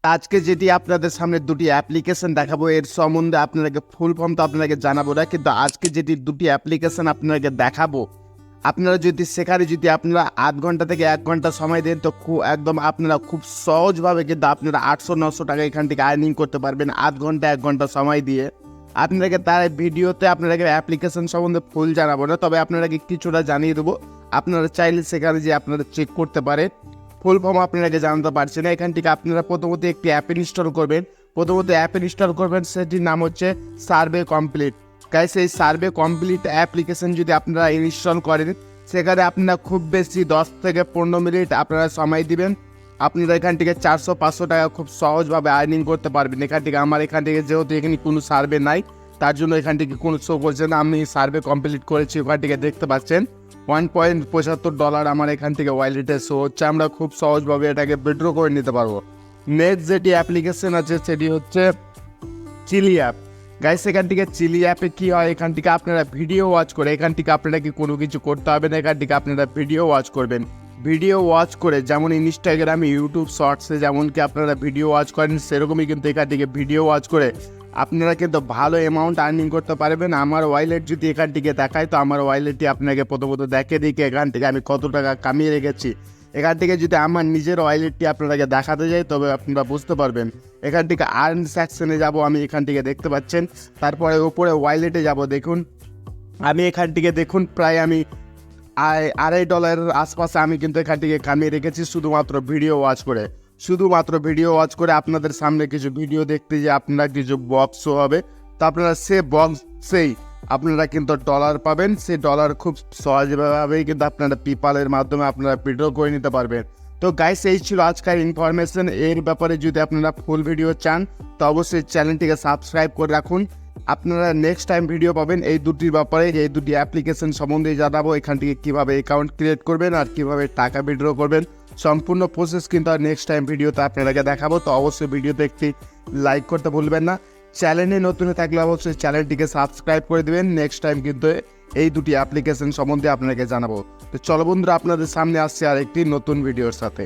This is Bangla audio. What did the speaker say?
আজকে যেটি আপনাদের সামনে দুটি অ্যাপ্লিকেশন দেখাবো, এর সম্বন্ধে আপনাদেরকে ফুল ফর্ম তো আপনাদেরকে জানাবো না, কিন্তু আজকে যেটি দুটি অ্যাপ্লিকেশন আপনাদেরকে দেখাবো, আপনারা যদি সেখানে আপনারা 8 ঘন্টা থেকে 1 ঘন্টা সময় দেন, তো একদম আপনারা খুব সহজভাবে কিন্তু আপনারা 800-900 টাকা এখান থেকে আর্নিং করতে পারবেন 8 ঘন্টা 1 ঘন্টা সময় দিয়ে। আপনাদেরকে তার ভিডিওতে আপনাদেরকে অ্যাপ্লিকেশন সম্বন্ধে ফুল জানাবো না, তবে আপনাদেরকে কিছুটা জানিয়ে দেবো। আপনারা চাইলে সেখানে যে আপনারা চেক করতে পারেন। ফুল ফর্ম আপনাদেরকে জানাতে পারছি না। এখান থেকে আপনারা প্রথমত একটি অ্যাপ ইনস্টল করবেন। সেটির নাম হচ্ছে সার্ভে কমপ্লিট। গাইস, এই সার্ভে কমপ্লিট অ্যাপ্লিকেশন যদি আপনারা ইনস্টল করেন, সেখানে আপনারা খুব বেশি 10 থেকে 15 মিনিট আপনারা সময় দিবেন। আপনারা এখান থেকে 400-500 টাকা খুব সহজভাবে আর্নিং করতে পারবেন। এখান থেকে যেহেতু এখানে কোনো সার্ভে নাই, তার জন্য এখান থেকে কোনো শো করছে না। আমি সার্ভে কমপ্লিট করেছি, ওখান থেকে দেখতে পাচ্ছেন $1.75 আমার এখান থেকে ওয়ালেটে শো হচ্ছে। আমরা খুব সহজভাবে এটাকে উইথড্র করে নিতে পারবো। নেক্সট যেটি অ্যাপ্লিকেশন আছে সেটি হচ্ছে চিলি অ্যাপ। গাইস, এখান থেকে চিলি অ্যাপে কী হয়, এখান থেকে আপনারা ভিডিও ওয়াচ করে, এখান থেকে আপনারা কি কোনো কিছু করতে হবে না, এখান থেকে আপনারা ভিডিও ওয়াচ করবেন। ভিডিও ওয়াচ করে যেমন ইনস্টাগ্রামে, ইউটিউব শর্টসে যেমন কি আপনারা ভিডিও ওয়াচ করেন, সেরকমই কিন্তু এখান থেকে ভিডিও ওয়াচ করে আপনারা কিন্তু ভালো অ্যামাউন্ট আর্নিং করতে পারবেন। আমার ওয়ালেট যদি এখান থেকে দেখায়, তো আমার ওয়ালেটটি আপনাকে প্রথমত দেখে এখান থেকে আমি কত টাকা কামিয়ে রেখেছি। এখান থেকে যদি আমার নিজের ওয়ালেটটি আপনাদেরকে দেখাতে যাই, তবে আপনারা বুঝতে পারবেন। এখান থেকে আর্ন সেকশনে যাব, আমি এখান থেকে দেখতে পাচ্ছেন। তারপরে উপরে ওয়ালেটে যাব, দেখুন আমি এখান থেকে দেখুন প্রায় আমি $2.5 আশপাশে আমি কিন্তু এখান থেকে কামিয়ে রেখেছি শুধুমাত্র ভিডিও ওয়াচ করে আপনাদের সামনে কিছু ভিডিও দেখতে, যে আপনারা কিছু বক্স শো হবে, তো আপনারা সে বক্সেই আপনারা কিন্তু ডলার পাবেন। সেই ডলার খুব সহজভাবেই কিন্তু আপনারা পেপ্যালের মাধ্যমে আপনারা উইথড্র করে নিতে পারবেন। তো গাইস, এই ছিল আজকের ইনফরমেশন। এর ব্যাপারে যদি আপনারা ফুল ভিডিও চান, তো অবশ্যই চ্যানেলটিকে সাবস্ক্রাইব করে রাখুন। আপনারা নেক্সট টাইম ভিডিও পাবেন এই দুটির ব্যাপারে, এই দুটি অ্যাপ্লিকেশন সম্বন্ধে জানাবো। এখান থেকে কীভাবে অ্যাকাউন্ট ক্রিয়েট করবেন আর কীভাবে টাকা উইথড্র করবেন, সম্পূর্ণ প্রসেস কিন্তু আর নেক্সট টাইম ভিডিওতে আপনাদেরকে দেখাবো। তো অবশ্যই ভিডিওতে একটি লাইক করতে ভুলবেন না। চ্যানেলে নতুন থাকলে অবশ্যই চ্যানেলটিকে সাবস্ক্রাইব করে দেবেন। নেক্সট টাইম কিন্তু এই দুটি অ্যাপ্লিকেশন সম্বন্ধে আপনাকে জানাবো। তো চলো বন্ধুরা, আপনাদের সামনে আসছে আর একটি নতুন ভিডিওর সাথে।